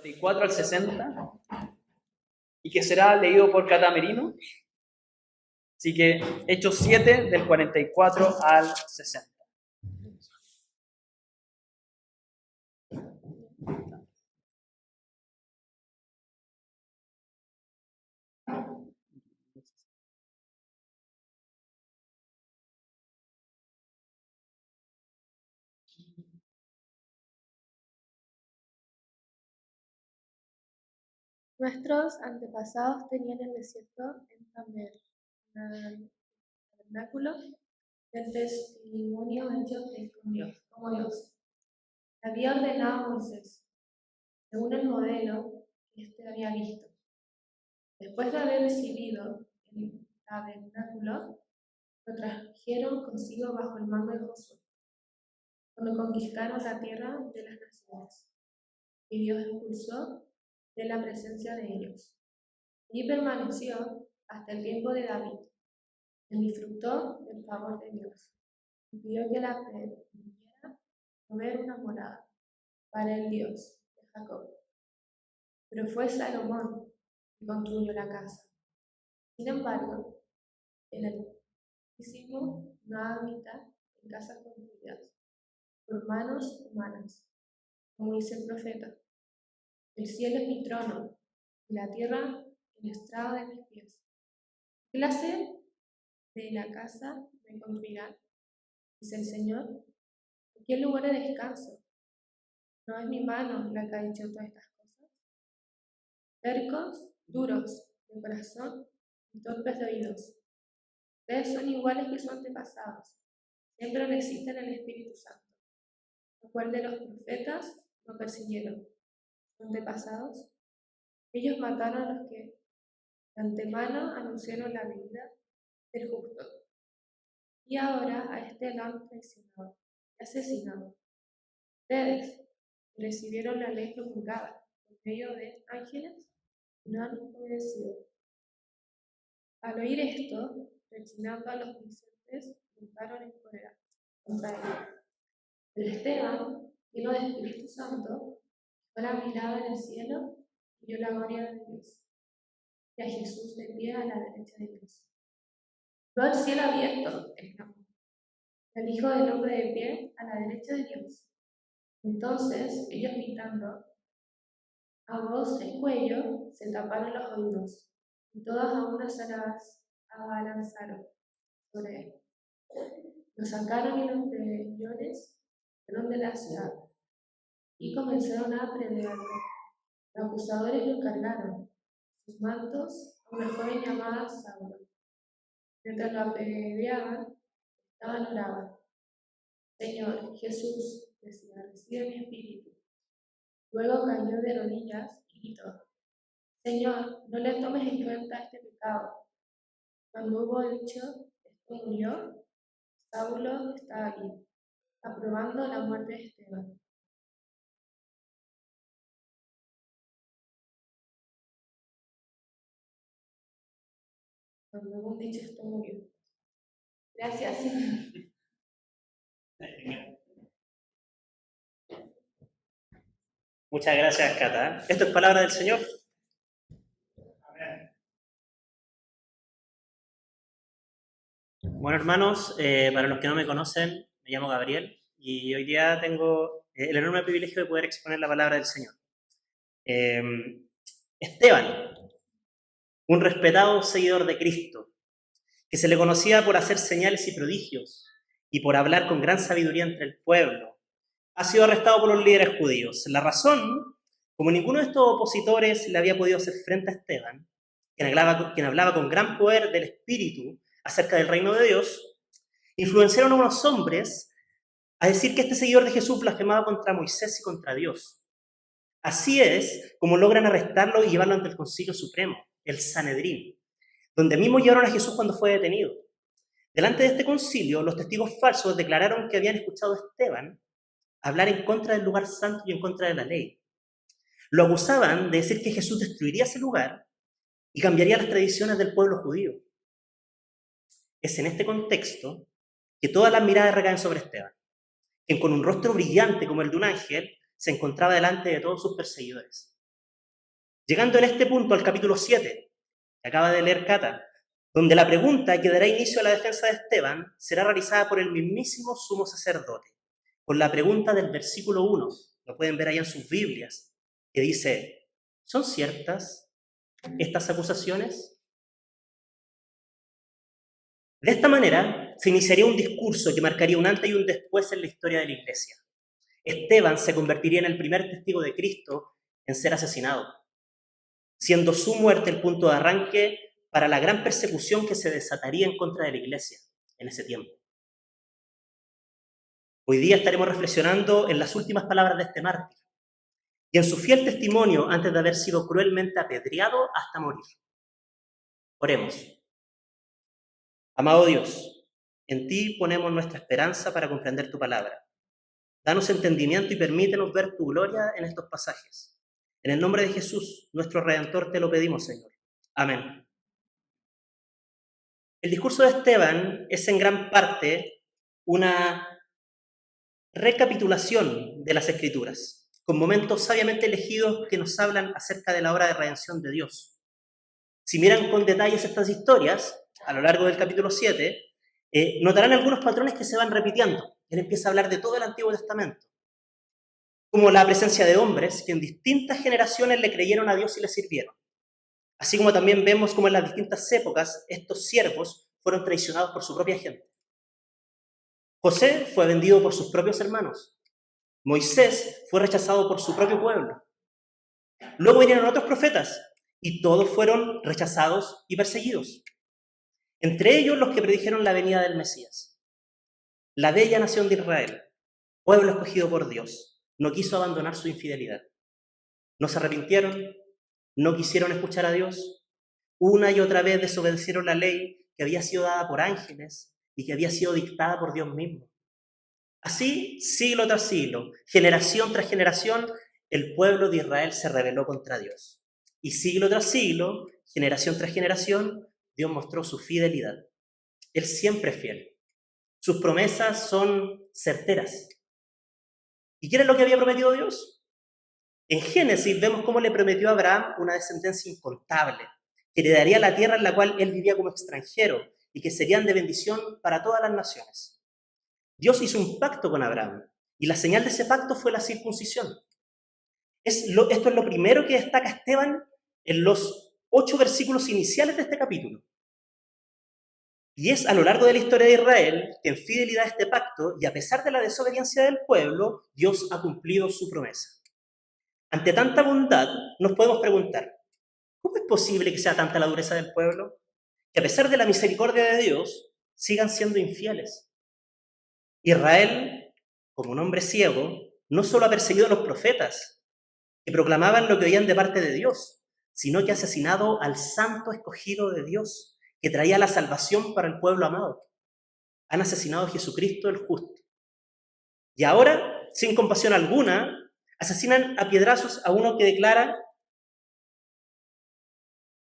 44 al 60 y que será leído por Catamerino. Así que Hechos 7 del 44 al 60. Nuestros antepasados tenían el desierto en tabernáculo del testimonio hecho como Dios. Había ordenado a Moisés, según el modelo que éste había visto. Después de haber recibido el tabernáculo, lo trajeron consigo bajo el mando de Josué, cuando conquistaron la tierra de las naciones, y Dios expulsó de la presencia de ellos. Allí permaneció hasta el tiempo de David, quien disfrutó del favor de Dios, y pidió que la permitiera proveer una morada para el Dios de Jacob. Pero fue Salomón quien construyó la casa. Sin embargo, el Altísimo no habita en casas construidas por manos humanas, como dice el profeta. El cielo es mi trono, y la tierra el estrado de mis pies. ¿Qué clase de la casa me construirán? Dice el Señor. ¿En qué lugar de descanso? ¿No es mi mano la que ha hecho todas estas cosas? Tercos, duros de corazón y torpes de oídos. Ustedes son iguales que sus antepasados. Siempre resisten el Espíritu Santo. ¿A cuál de los profetas no persiguieron? ¿Sus antepasados? Ellos mataron a los que de antemano anunciaron la venida del justo. Y ahora a este lo han traicionado y asesinado. Ustedes recibieron la ley promulgada por medio de ángeles y no han obedecido. Al oír esto, rechinando a los presentes, montaron en cólera contra él. Pero Esteban, lleno de Espíritu Santo, fue la mirada en el cielo y vio la gloria de Dios, y a Jesús de pie a la derecha de Dios. Vio el cielo abierto, exclamó, el Hijo del Hombre de pie a la derecha de Dios. Entonces ellos, gritando a voz en cuello, se taparon los oídos, y todos a una se abalanzaron sobre él. Lo sacaron y los peleones fueron de la ciudad, y comenzaron a apedrearlo. Los acusadores lo cargaron, sus mantos, a una joven llamada Saulo. Mientras lo apedreaban, oraban. Señor Jesús, decía, recibe mi espíritu. Luego cayó de rodillas y gritó, Señor, no le tomes en cuenta este pecado. Cuando hubo dicho esto, murió. Saulo estaba allí, aprobando la muerte de Esteban. Cuando hubo dicho esto, murió. Gracias, Señor. Muchas gracias, Cata. Esto es palabra del Señor. Amén. Bueno, hermanos, para los que no me conocen, me llamo Gabriel y hoy día tengo el enorme privilegio de poder exponer la palabra del Señor. Esteban, un respetado seguidor de Cristo, que se le conocía por hacer señales y prodigios y por hablar con gran sabiduría entre el pueblo, ha sido arrestado por los líderes judíos. La razón, como ninguno de estos opositores le había podido hacer frente a Esteban, quien hablaba con gran poder del Espíritu acerca del reino de Dios, influenciaron a unos hombres a decir que este seguidor de Jesús blasfemaba contra Moisés y contra Dios. Así es como logran arrestarlo y llevarlo ante el Concilio Supremo, el Sanedrín, donde mismo llevaron a Jesús cuando fue detenido. Delante de este concilio, los testigos falsos declararon que habían escuchado a Esteban hablar en contra del lugar santo y en contra de la ley. Lo acusaban de decir que Jesús destruiría ese lugar y cambiaría las tradiciones del pueblo judío. Es en este contexto que todas las miradas recaen sobre Esteban, quien con un rostro brillante como el de un ángel se encontraba delante de todos sus perseguidores. Llegando en este punto al capítulo 7, que acaba de leer Cata, donde la pregunta que dará inicio a la defensa de Esteban será realizada por el mismísimo sumo sacerdote, con la pregunta del versículo 1, lo pueden ver ahí en sus Biblias, que dice, ¿son ciertas estas acusaciones? De esta manera, se iniciaría un discurso que marcaría un antes y un después en la historia de la Iglesia. Esteban se convertiría en el primer testigo de Cristo en ser asesinado, siendo su muerte el punto de arranque para la gran persecución que se desataría en contra de la Iglesia en ese tiempo. Hoy día estaremos reflexionando en las últimas palabras de este mártir y en su fiel testimonio antes de haber sido cruelmente apedreado hasta morir. Oremos. Amado Dios, en ti ponemos nuestra esperanza para comprender tu palabra. Danos entendimiento y permítenos ver tu gloria en estos pasajes. En el nombre de Jesús, nuestro Redentor, te lo pedimos, Señor. Amén. El discurso de Esteban es en gran parte una recapitulación de las Escrituras, con momentos sabiamente elegidos que nos hablan acerca de la obra de redención de Dios. Si miran con detalles estas historias, a lo largo del capítulo 7, notarán algunos patrones que se van repitiendo. Él empieza a hablar de todo el Antiguo Testamento, como la presencia de hombres que en distintas generaciones le creyeron a Dios y le sirvieron. Así como también vemos cómo en las distintas épocas estos siervos fueron traicionados por su propia gente. José fue vendido por sus propios hermanos. Moisés fue rechazado por su propio pueblo. Luego vinieron otros profetas y todos fueron rechazados y perseguidos. Entre ellos los que predijeron la venida del Mesías. La bella nación de Israel, pueblo escogido por Dios, no quiso abandonar su infidelidad. No se arrepintieron, no quisieron escuchar a Dios. Una y otra vez desobedecieron la ley que había sido dada por ángeles y que había sido dictada por Dios mismo. Así, siglo tras siglo, generación tras generación, el pueblo de Israel se rebeló contra Dios. Y siglo tras siglo, generación tras generación, Dios mostró su fidelidad. Él siempre es fiel. Sus promesas son certeras. ¿Y qué era lo que había prometido Dios? En Génesis vemos cómo le prometió a Abraham una descendencia incontable, que heredaría la tierra en la cual él vivía como extranjero y que serían de bendición para todas las naciones. Dios hizo un pacto con Abraham y la señal de ese pacto fue la circuncisión. Esto es lo primero que destaca Esteban en los 8 versículos iniciales de este capítulo. Y es a lo largo de la historia de Israel que en fidelidad a este pacto y a pesar de la desobediencia del pueblo, Dios ha cumplido su promesa. Ante tanta bondad, nos podemos preguntar, ¿cómo es posible que sea tanta la dureza del pueblo? Que a pesar de la misericordia de Dios, sigan siendo infieles. Israel, como un hombre ciego, no solo ha perseguido a los profetas, que proclamaban lo que oían de parte de Dios, sino que ha asesinado al santo escogido de Dios, que traía la salvación para el pueblo amado. Han asesinado a Jesucristo el justo. Y ahora, sin compasión alguna, asesinan a piedrazos a uno que declara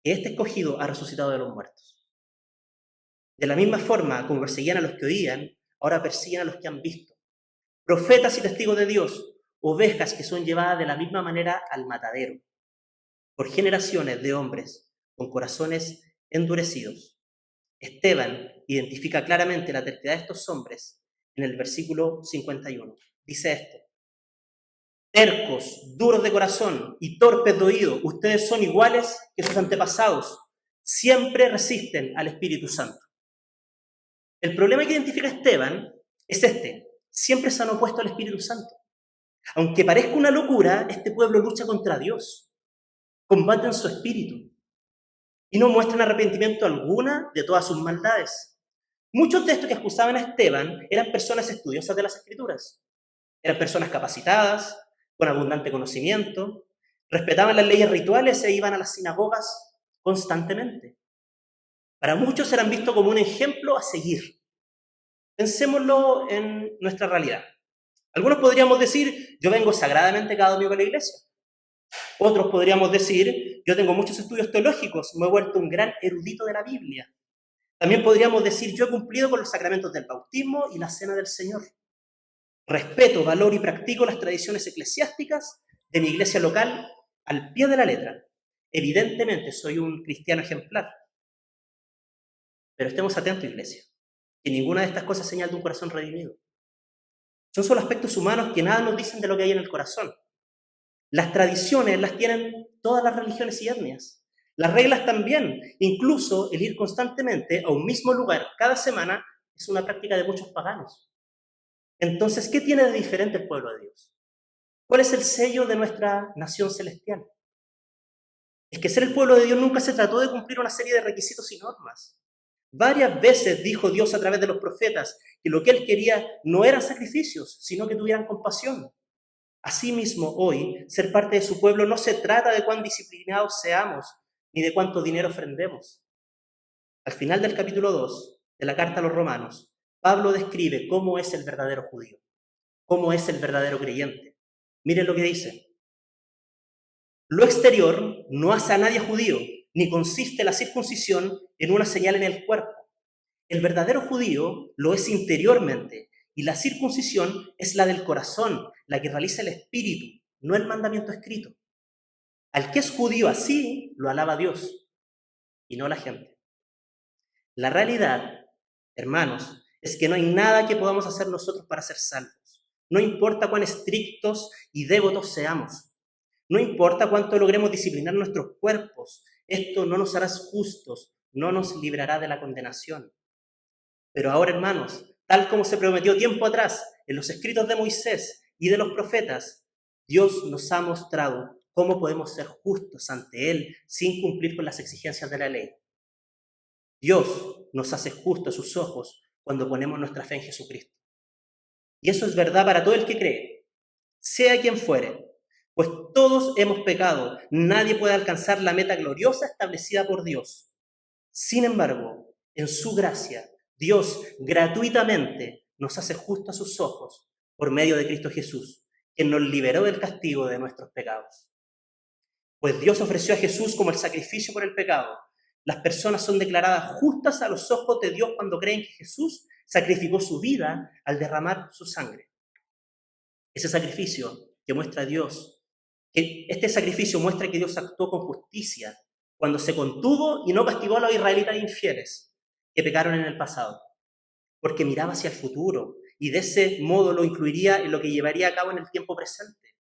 que este escogido ha resucitado de los muertos. De la misma forma como perseguían a los que oían, ahora persiguen a los que han visto. Profetas y testigos de Dios, ovejas que son llevadas de la misma manera al matadero, por generaciones de hombres con corazones endurecidos. Esteban identifica claramente la terquedad de estos hombres en el versículo 51. Dice esto: tercos, duros de corazón y torpes de oído, ustedes son iguales que sus antepasados, siempre resisten al Espíritu Santo. El problema que identifica Esteban es este: siempre se han opuesto al Espíritu Santo. Aunque parezca una locura, este pueblo lucha contra Dios, combaten su espíritu y no muestran arrepentimiento alguna de todas sus maldades. Muchos de estos que acusaban a Esteban eran personas estudiosas de las Escrituras, eran personas capacitadas, con abundante conocimiento, respetaban las leyes rituales e iban a las sinagogas constantemente. Para muchos eran vistos como un ejemplo a seguir. Pensémoslo en nuestra realidad. Algunos podríamos decir, yo vengo sagradamente cada domingo a la iglesia. Otros podríamos decir, yo tengo muchos estudios teológicos, me he vuelto un gran erudito de la Biblia. También podríamos decir, yo he cumplido con los sacramentos del bautismo y la cena del Señor. Respeto, valoro y practico las tradiciones eclesiásticas de mi iglesia local al pie de la letra. evidentemente soy un cristiano ejemplar. Pero estemos atentos, iglesia, que ninguna de estas cosas es señal de un corazón redimido. Son solo aspectos humanos que nada nos dicen de lo que hay en el corazón. Las tradiciones las tienen todas las religiones y etnias. Las reglas también. Incluso el ir constantemente a un mismo lugar cada semana es una práctica de muchos paganos. Entonces, ¿qué tiene de diferente el pueblo de Dios? ¿Cuál es el sello de nuestra nación celestial? Es que ser el pueblo de Dios nunca se trató de cumplir una serie de requisitos y normas. Varias veces dijo Dios a través de los profetas que lo que Él quería no eran sacrificios, sino que tuvieran compasión. Asimismo, hoy, ser parte de su pueblo no se trata de cuán disciplinados seamos, ni de cuánto dinero ofrendemos. Al final del capítulo 2 de la carta a los Romanos, Pablo describe cómo es el verdadero judío, cómo es el verdadero creyente. Miren lo que dice. Lo exterior no hace a nadie judío, ni consiste la circuncisión en una señal en el cuerpo. El verdadero judío lo es interiormente, y la circuncisión es la del corazón, la que realiza el espíritu, no el mandamiento escrito. Al que es judío así, lo alaba Dios, y no la gente. La realidad, hermanos, es que no hay nada que podamos hacer nosotros para ser salvos. No importa cuán estrictos y devotos seamos. No importa cuánto logremos disciplinar nuestros cuerpos. Esto no nos hará justos, no nos librará de la condenación. Pero ahora, hermanos, tal como se prometió tiempo atrás en los escritos de Moisés y de los profetas, Dios nos ha mostrado cómo podemos ser justos ante Él sin cumplir con las exigencias de la ley. Dios nos hace justos a sus ojos cuando ponemos nuestra fe en Jesucristo. Y eso es verdad para todo el que cree, sea quien fuere, pues todos hemos pecado, nadie puede alcanzar la meta gloriosa establecida por Dios. Sin embargo, en su gracia, Dios gratuitamente nos hace justos a sus ojos por medio de Cristo Jesús, quien nos liberó del castigo de nuestros pecados. Pues Dios ofreció a Jesús como el sacrificio por el pecado. Las personas son declaradas justas a los ojos de Dios cuando creen que Jesús sacrificó su vida al derramar su sangre. Ese sacrificio que muestra a Dios, este sacrificio muestra que Dios actuó con justicia cuando se contuvo y no castigó a los israelitas infieles que pecaron en el pasado, porque miraba hacia el futuro y de ese modo lo incluiría en lo que llevaría a cabo en el tiempo presente.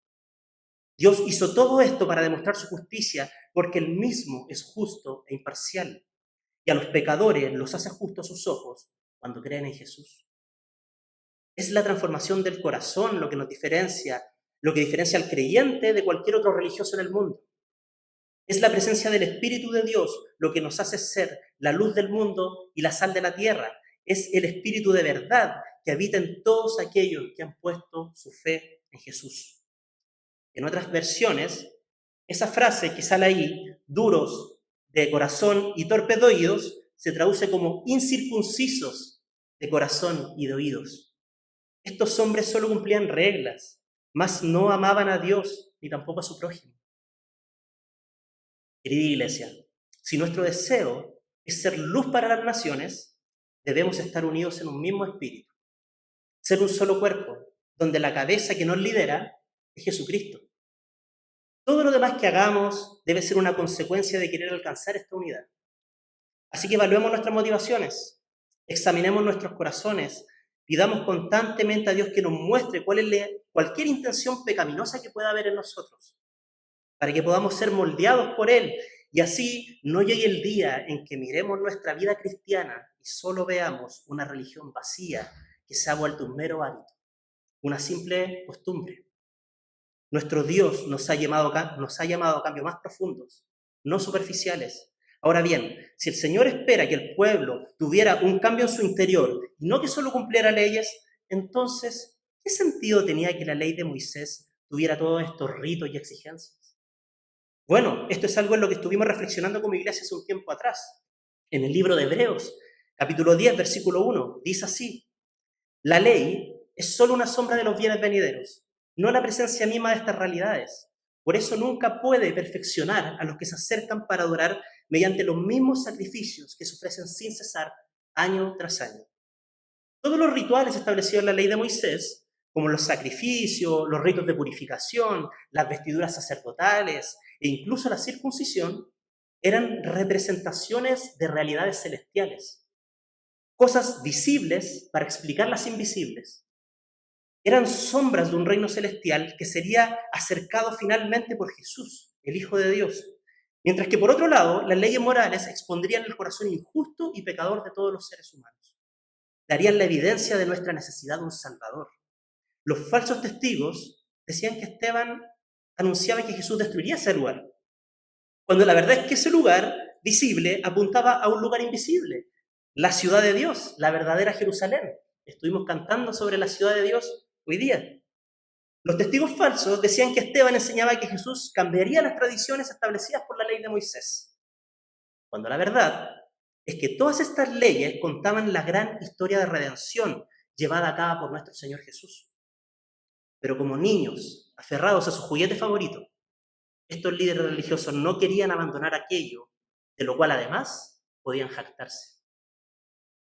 Dios hizo todo esto para demostrar su justicia porque Él mismo es justo e imparcial y a los pecadores los hace justos a sus ojos cuando creen en Jesús. Es la transformación del corazón lo que diferencia al creyente de cualquier otro religioso en el mundo. Es la presencia del Espíritu de Dios lo que nos hace ser la luz del mundo y la sal de la tierra. Es el Espíritu de verdad que habita en todos aquellos que han puesto su fe en Jesús. En otras versiones, esa frase que sale ahí, duros de corazón y torpes de oídos, se traduce como incircuncisos de corazón y de oídos. Estos hombres solo cumplían reglas, mas no amaban a Dios ni tampoco a su prójimo. Querida iglesia, si nuestro deseo es ser luz para las naciones, debemos estar unidos en un mismo espíritu, ser un solo cuerpo, donde la cabeza que nos lidera es Jesucristo. Todo lo demás que hagamos debe ser una consecuencia de querer alcanzar esta unidad. Así que evaluemos nuestras motivaciones, examinemos nuestros corazones, pidamos constantemente a Dios que nos muestre cualquier intención pecaminosa que pueda haber en nosotros, para que podamos ser moldeados por Él y así no llegue el día en que miremos nuestra vida cristiana y solo veamos una religión vacía que se ha vuelto un mero hábito, una simple costumbre. Nuestro Dios nos ha llamado a cambios más profundos, no superficiales. Ahora bien, si el Señor espera que el pueblo tuviera un cambio en su interior y no que solo cumpliera leyes, entonces, ¿qué sentido tenía que la ley de Moisés tuviera todos estos ritos y exigencias? Bueno, esto es algo en lo que estuvimos reflexionando como iglesia hace un tiempo atrás. En el libro de Hebreos, capítulo 10, versículo 1, dice así: la ley es solo una sombra de los bienes venideros, no la presencia misma de estas realidades. Por eso nunca puede perfeccionar a los que se acercan para adorar mediante los mismos sacrificios que se ofrecen sin cesar año tras año. Todos los rituales establecidos en la ley de Moisés, como los sacrificios, los ritos de purificación, las vestiduras sacerdotales e incluso la circuncisión, eran representaciones de realidades celestiales, cosas visibles para explicar las invisibles. Eran sombras de un reino celestial que sería acercado finalmente por Jesús, el Hijo de Dios. Mientras que, por otro lado, las leyes morales expondrían el corazón injusto y pecador de todos los seres humanos. Darían la evidencia de nuestra necesidad de un Salvador. Los falsos testigos decían que Esteban anunciaba que Jesús destruiría ese lugar, cuando la verdad es que ese lugar visible apuntaba a un lugar invisible, la ciudad de Dios, la verdadera Jerusalén. Estuvimos cantando sobre la ciudad de Dios hoy día. Los testigos falsos decían que Esteban enseñaba que Jesús cambiaría las tradiciones establecidas por la ley de Moisés, cuando la verdad es que todas estas leyes contaban la gran historia de redención llevada a cabo por nuestro Señor Jesús. Pero como niños aferrados a su juguete favorito, estos líderes religiosos no querían abandonar aquello de lo cual además podían jactarse.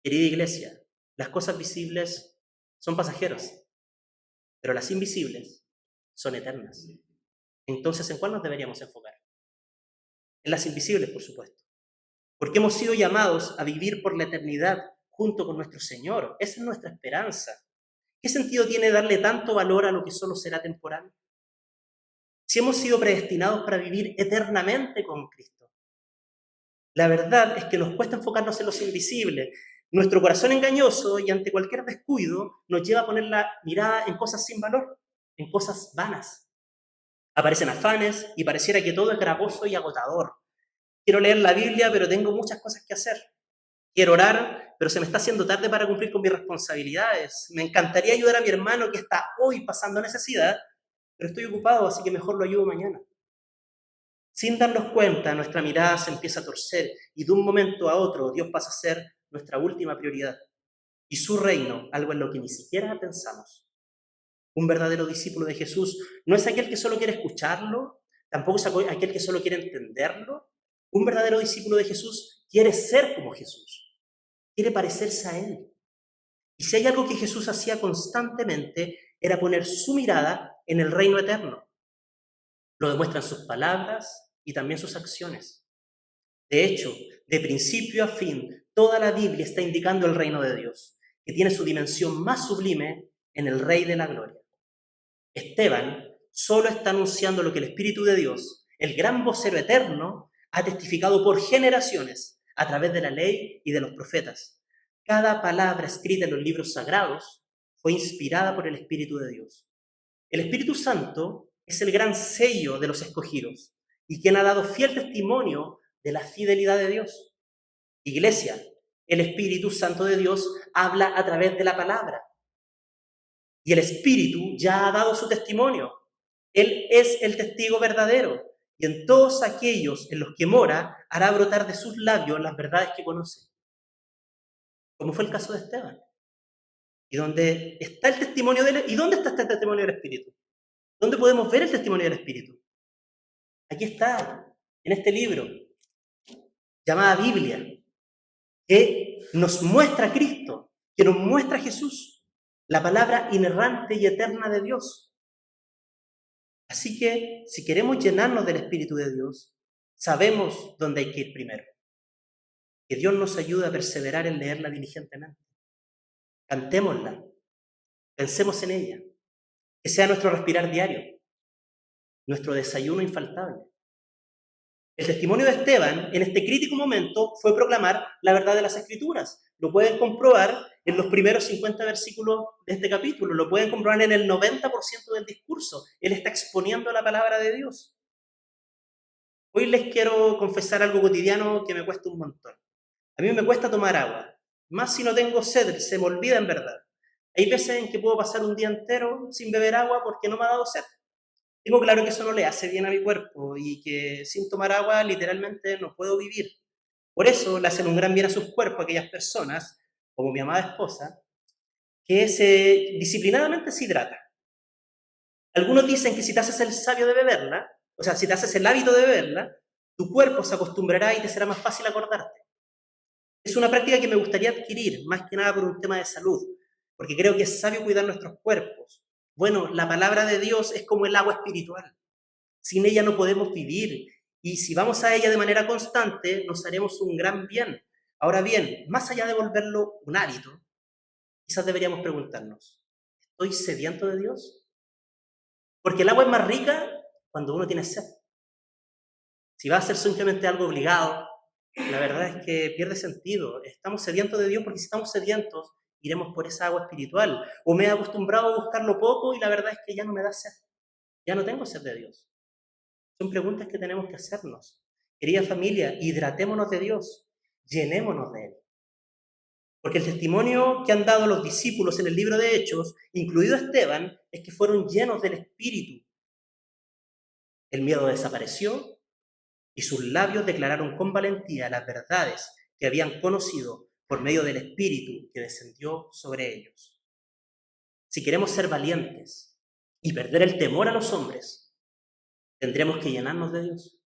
Querida iglesia, las cosas visibles son pasajeras, pero las invisibles son eternas. Entonces, ¿en cuál nos deberíamos enfocar? En las invisibles, por supuesto. Porque hemos sido llamados a vivir por la eternidad junto con nuestro Señor. Esa es nuestra esperanza. ¿Qué sentido tiene darle tanto valor a lo que solo será temporal? Si hemos sido predestinados para vivir eternamente con Cristo. La verdad es que nos cuesta enfocarnos en los invisibles. Nuestro corazón engañoso y ante cualquier descuido nos lleva a poner la mirada en cosas sin valor, en cosas vanas. Aparecen afanes y pareciera que todo es gravoso y agotador. Quiero leer la Biblia, pero tengo muchas cosas que hacer. Quiero orar, pero se me está haciendo tarde para cumplir con mis responsabilidades. Me encantaría ayudar a mi hermano que está hoy pasando necesidad, pero estoy ocupado, así que mejor lo ayudo mañana. Sin darnos cuenta, nuestra mirada se empieza a torcer y de un momento a otro Dios pasa a ser nuestra última prioridad. Y su reino, algo en lo que ni siquiera pensamos. Un verdadero discípulo de Jesús no es aquel que solo quiere escucharlo, tampoco es aquel que solo quiere entenderlo. Un verdadero discípulo de Jesús quiere ser como Jesús, quiere parecerse a Él. Y si hay algo que Jesús hacía constantemente, era poner su mirada en el reino eterno. Lo demuestran sus palabras y también sus acciones. De hecho, de principio a fin, toda la Biblia está indicando el reino de Dios, que tiene su dimensión más sublime en el Rey de la Gloria. Esteban solo está anunciando lo que el Espíritu de Dios, el gran vocero eterno, ha testificado por generaciones a través de la ley y de los profetas. Cada palabra escrita en los libros sagrados fue inspirada por el Espíritu de Dios. El Espíritu Santo es el gran sello de los escogidos y quien ha dado fiel testimonio de la fidelidad de Dios. Iglesia, el Espíritu Santo de Dios habla a través de la palabra. Y el Espíritu ya ha dado su testimonio. Él es el testigo verdadero. Y en todos aquellos en los que mora, hará brotar de sus labios las verdades que conoce. Como fue el caso de Esteban. ¿Y dónde está el testimonio de él? ¿Y dónde está este testimonio del Espíritu? ¿Dónde podemos ver el testimonio del Espíritu? Aquí está, en este libro, llamada Biblia, que nos muestra a Cristo, que nos muestra a Jesús, la palabra inerrante y eterna de Dios. Así que, si queremos llenarnos del Espíritu de Dios, sabemos dónde hay que ir primero. Que Dios nos ayude a perseverar en leerla diligentemente. Cantémosla, pensemos en ella, que sea nuestro respirar diario, nuestro desayuno infaltable. El testimonio de Esteban en este crítico momento fue proclamar la verdad de las Escrituras. Lo pueden comprobar en los primeros 50 versículos de este capítulo, lo pueden comprobar en el 90% del discurso. Él está exponiendo la palabra de Dios. Hoy les quiero confesar algo cotidiano que me cuesta un montón. A mí me cuesta tomar agua, más si no tengo sed, se me olvida en verdad. Hay veces en que puedo pasar un día entero sin beber agua porque no me ha dado sed. Tengo claro que eso no le hace bien a mi cuerpo y que sin tomar agua literalmente no puedo vivir. Por eso le hacen un gran bien a sus cuerpos a aquellas personas, como mi amada esposa, que disciplinadamente se hidrata. Algunos dicen que si te haces el sabio de beberla, o sea, si te haces el hábito de beberla, tu cuerpo se acostumbrará y te será más fácil acordarte. Es una práctica que me gustaría adquirir, más que nada por un tema de salud, porque creo que es sabio cuidar nuestros cuerpos. Bueno, la palabra de Dios es como el agua espiritual. Sin ella no podemos vivir. Y si vamos a ella de manera constante, nos haremos un gran bien. Ahora bien, más allá de volverlo un hábito, quizás deberíamos preguntarnos, ¿estoy sediento de Dios? Porque el agua es más rica cuando uno tiene sed. Si va a ser simplemente algo obligado, la verdad es que pierde sentido. Estamos sedientos de Dios porque si estamos sedientos, iremos por esa agua espiritual. O me he acostumbrado a buscarlo poco y la verdad es que ya no me da sed. Ya no tengo sed de Dios. Son preguntas que tenemos que hacernos. Querida familia, hidratémonos de Dios, llenémonos de Él. Porque el testimonio que han dado los discípulos en el libro de Hechos, incluido Esteban, es que fueron llenos del Espíritu. El miedo desapareció y sus labios declararon con valentía las verdades que habían conocido por medio del Espíritu que descendió sobre ellos. Si queremos ser valientes y perder el temor a los hombres, tendremos que llenarnos de Dios.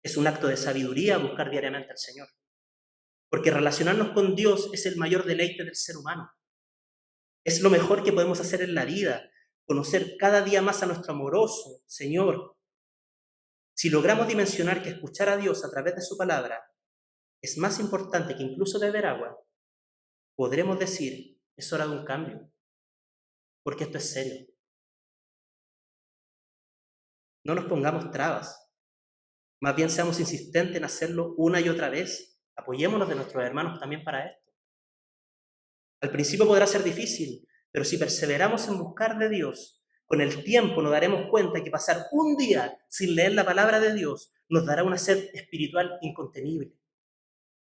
Es un acto de sabiduría buscar diariamente al Señor, porque relacionarnos con Dios es el mayor deleite del ser humano. Es lo mejor que podemos hacer en la vida, conocer cada día más a nuestro amoroso Señor. Si logramos dimensionar que escuchar a Dios a través de su palabra es más importante que incluso beber agua, podremos decir, es hora de un cambio, porque esto es serio. No nos pongamos trabas, más bien seamos insistentes en hacerlo una y otra vez. Apoyémonos de nuestros hermanos también para esto. Al principio podrá ser difícil, pero si perseveramos en buscar de Dios, con el tiempo nos daremos cuenta que pasar un día sin leer la palabra de Dios nos dará una sed espiritual incontenible.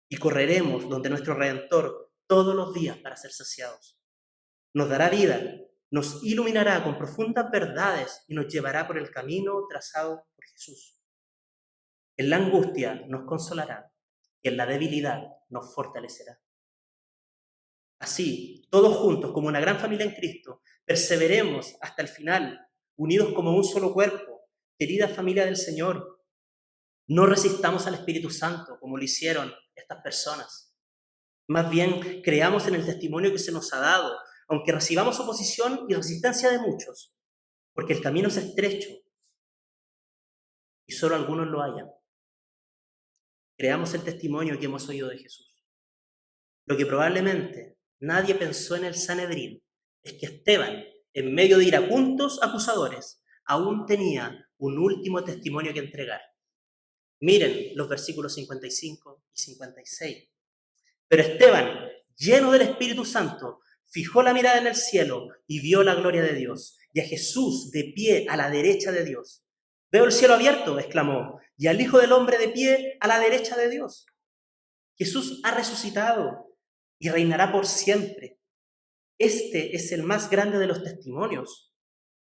Y correremos donde nuestro Redentor todos los días para ser saciados. Nos dará vida, nos iluminará con profundas verdades y nos llevará por el camino trazado por Jesús. En la angustia nos consolará y en la debilidad nos fortalecerá. Así, todos juntos, como una gran familia en Cristo, perseveremos hasta el final, unidos como un solo cuerpo. Querida familia del Señor, no resistamos al Espíritu Santo como lo hicieron estas personas. Más bien, creamos en el testimonio que se nos ha dado, aunque recibamos oposición y resistencia de muchos, porque el camino es estrecho y solo algunos lo hallan. Creamos el testimonio que hemos oído de Jesús. Lo que probablemente nadie pensó en el Sanedrín es que Esteban, en medio de iracundos acusadores, aún tenía un último testimonio que entregar. Miren los versículos 55 y 56. Pero Esteban, lleno del Espíritu Santo, fijó la mirada en el cielo y vio la gloria de Dios, y a Jesús de pie a la derecha de Dios. Veo el cielo abierto, exclamó, y al Hijo del Hombre de pie a la derecha de Dios. Jesús ha resucitado y reinará por siempre. Este es el más grande de los testimonios.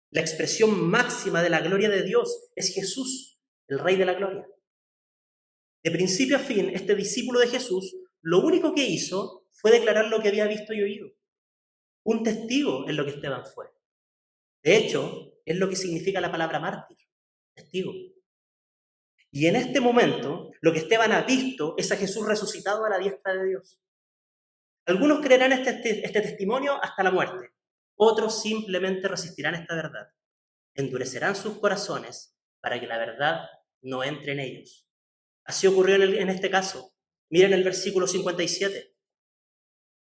La expresión máxima de la gloria de Dios es Jesús, el Rey de la Gloria. De principio a fin, este discípulo de Jesús, lo único que hizo fue declarar lo que había visto y oído. Un testigo es lo que Esteban fue. De hecho, es lo que significa la palabra mártir, testigo. Y en este momento, lo que Esteban ha visto es a Jesús resucitado a la diestra de Dios. Algunos creerán este testimonio hasta la muerte. Otros simplemente resistirán esta verdad. Endurecerán sus corazones para que la verdad no entre en ellos. Así ocurrió en este caso. Miren el versículo 57.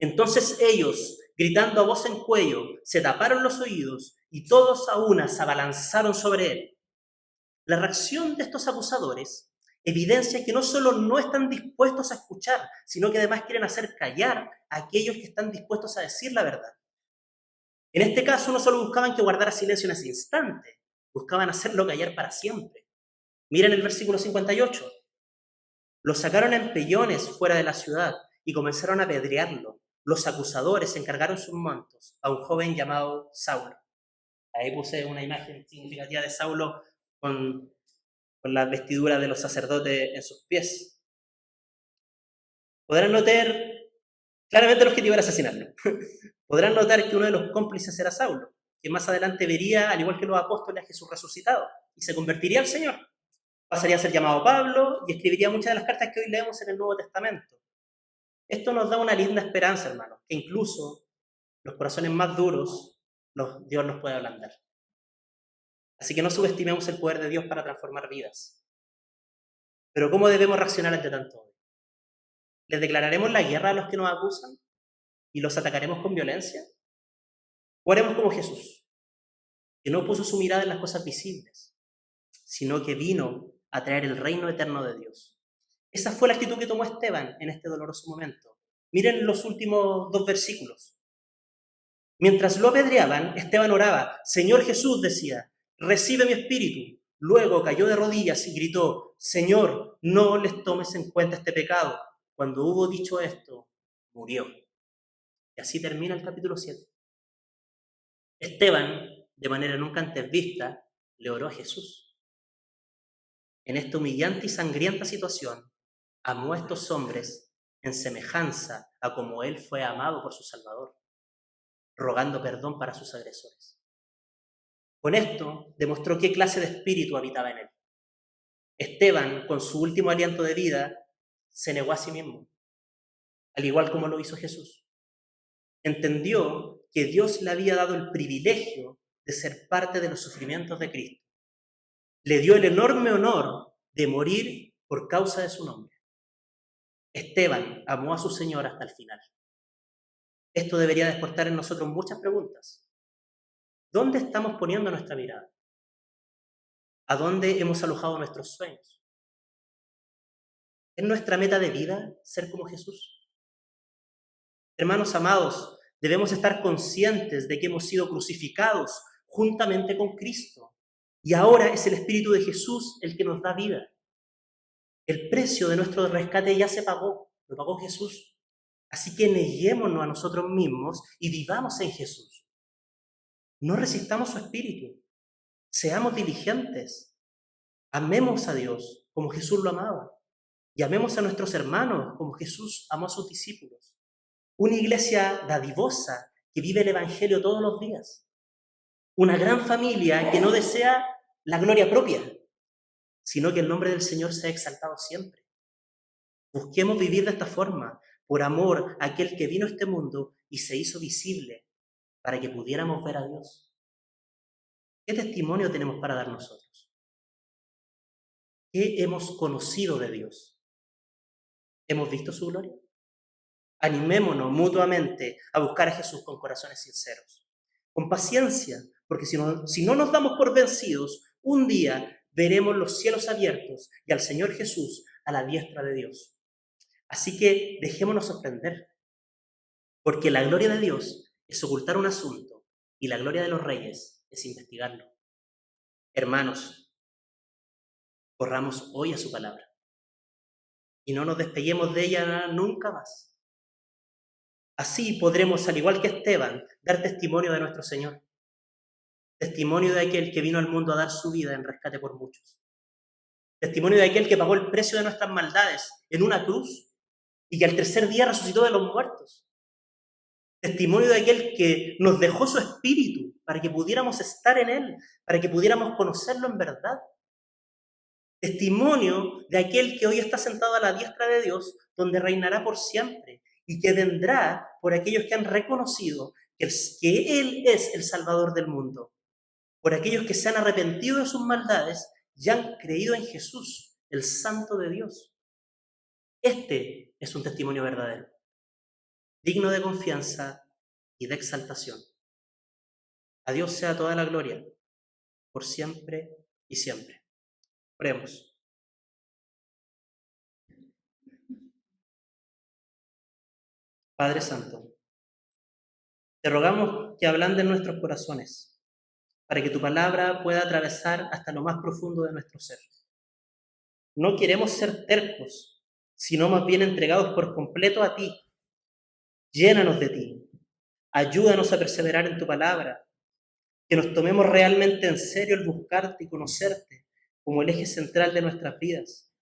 Entonces ellos, gritando a voz en cuello, se taparon los oídos y todos a una se abalanzaron sobre él. La reacción de estos acusadores evidencia que no solo no están dispuestos a escuchar, sino que además quieren hacer callar a aquellos que están dispuestos a decir la verdad. En este caso no solo buscaban que guardara silencio en ese instante, buscaban hacerlo callar para siempre. Miren el versículo 58. Lo sacaron en pellones fuera de la ciudad y comenzaron a apedrearlo. Los acusadores encargaron sus mantos a un joven llamado Saulo. Ahí puse una imagen significativa de Saulo con la vestidura de los sacerdotes en sus pies. Podrán notar, claramente el objetivo era asesinarlo. Podrán notar que uno de los cómplices era Saulo, que más adelante vería, al igual que los apóstoles, a Jesús resucitado y se convertiría al Señor. Pasaría a ser llamado Pablo y escribiría muchas de las cartas que hoy leemos en el Nuevo Testamento. Esto nos da una linda esperanza, hermanos, que incluso los corazones más duros Dios nos puede ablandar. Así que no subestimemos el poder de Dios para transformar vidas. Pero ¿cómo debemos reaccionar ante tanto odio? ¿Les declararemos la guerra a los que nos acusan y los atacaremos con violencia? ¿O haremos como Jesús, que no puso su mirada en las cosas visibles, sino que vino a traer el reino eterno de Dios? Esa fue la actitud que tomó Esteban en este doloroso momento. Miren los últimos 2 versículos. Mientras lo apedreaban, Esteban oraba. Señor Jesús, decía, recibe mi espíritu. Luego cayó de rodillas y gritó, Señor, no les tomes en cuenta este pecado. Cuando hubo dicho esto, murió. Y así termina el capítulo 7. Esteban, de manera nunca antes vista, le oró a Jesús. En esta humillante y sangrienta situación, amó a estos hombres en semejanza a como él fue amado por su Salvador, rogando perdón para sus agresores. Con esto demostró qué clase de espíritu habitaba en él. Esteban, con su último aliento de vida, se negó a sí mismo, al igual como lo hizo Jesús. Entendió que Dios le había dado el privilegio de ser parte de los sufrimientos de Cristo. Le dio el enorme honor de morir por causa de su nombre. Esteban amó a su Señor hasta el final. Esto debería despertar en nosotros muchas preguntas. ¿Dónde estamos poniendo nuestra mirada? ¿A dónde hemos alojado nuestros sueños? ¿Es nuestra meta de vida ser como Jesús? Hermanos amados, debemos estar conscientes de que hemos sido crucificados juntamente con Cristo. Y ahora es el Espíritu de Jesús el que nos da vida. El precio de nuestro rescate ya se pagó, lo pagó Jesús. Así que neguémonos a nosotros mismos y vivamos en Jesús. No resistamos su Espíritu. Seamos diligentes. Amemos a Dios como Jesús lo amaba. Y amemos a nuestros hermanos como Jesús amó a sus discípulos. Una iglesia dadivosa que vive el Evangelio todos los días. Una gran familia que no desea la gloria propia, sino que el nombre del Señor sea exaltado siempre. Busquemos vivir de esta forma, por amor a aquel que vino a este mundo y se hizo visible para que pudiéramos ver a Dios. ¿Qué testimonio tenemos para dar nosotros? ¿Qué hemos conocido de Dios? ¿Hemos visto su gloria? Animémonos mutuamente a buscar a Jesús con corazones sinceros, con paciencia, porque si no nos damos por vencidos, un día veremos los cielos abiertos y al Señor Jesús a la diestra de Dios. Así que dejémonos sorprender, porque la gloria de Dios es ocultar un asunto y la gloria de los reyes es investigarlo. Hermanos, corramos hoy a su palabra y no nos despeguemos de ella nunca más. Así podremos, al igual que Esteban, dar testimonio de nuestro Señor. Testimonio de aquel que vino al mundo a dar su vida en rescate por muchos. Testimonio de aquel que pagó el precio de nuestras maldades en una cruz y que al tercer día resucitó de los muertos. Testimonio de aquel que nos dejó su espíritu para que pudiéramos estar en él, para que pudiéramos conocerlo en verdad. Testimonio de aquel que hoy está sentado a la diestra de Dios, donde reinará por siempre y que vendrá por aquellos que han reconocido que Él es el Salvador del mundo, por aquellos que se han arrepentido de sus maldades y han creído en Jesús, el Santo de Dios. Este es un testimonio verdadero, digno de confianza y de exaltación. A Dios sea toda la gloria, por siempre y siempre. Oremos. Padre Santo, te rogamos que ablanden nuestros corazones, para que tu palabra pueda atravesar hasta lo más profundo de nuestro ser. No queremos ser tercos, sino más bien entregados por completo a ti. Llénanos de ti. Ayúdanos a perseverar en tu palabra. Que nos tomemos realmente en serio el buscarte y conocerte como el eje central de nuestras vidas.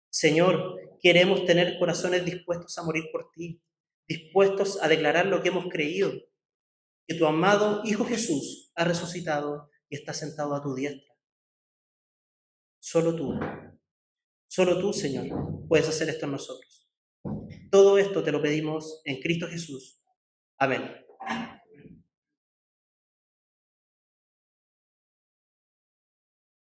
Señor, queremos tener corazones dispuestos a morir por ti, dispuestos a declarar lo que hemos creído, que tu amado Hijo Jesús ha resucitado y está sentado a tu diestra. Solo tú, Señor, puedes hacer esto en nosotros. Todo esto te lo pedimos en Cristo Jesús. Amén.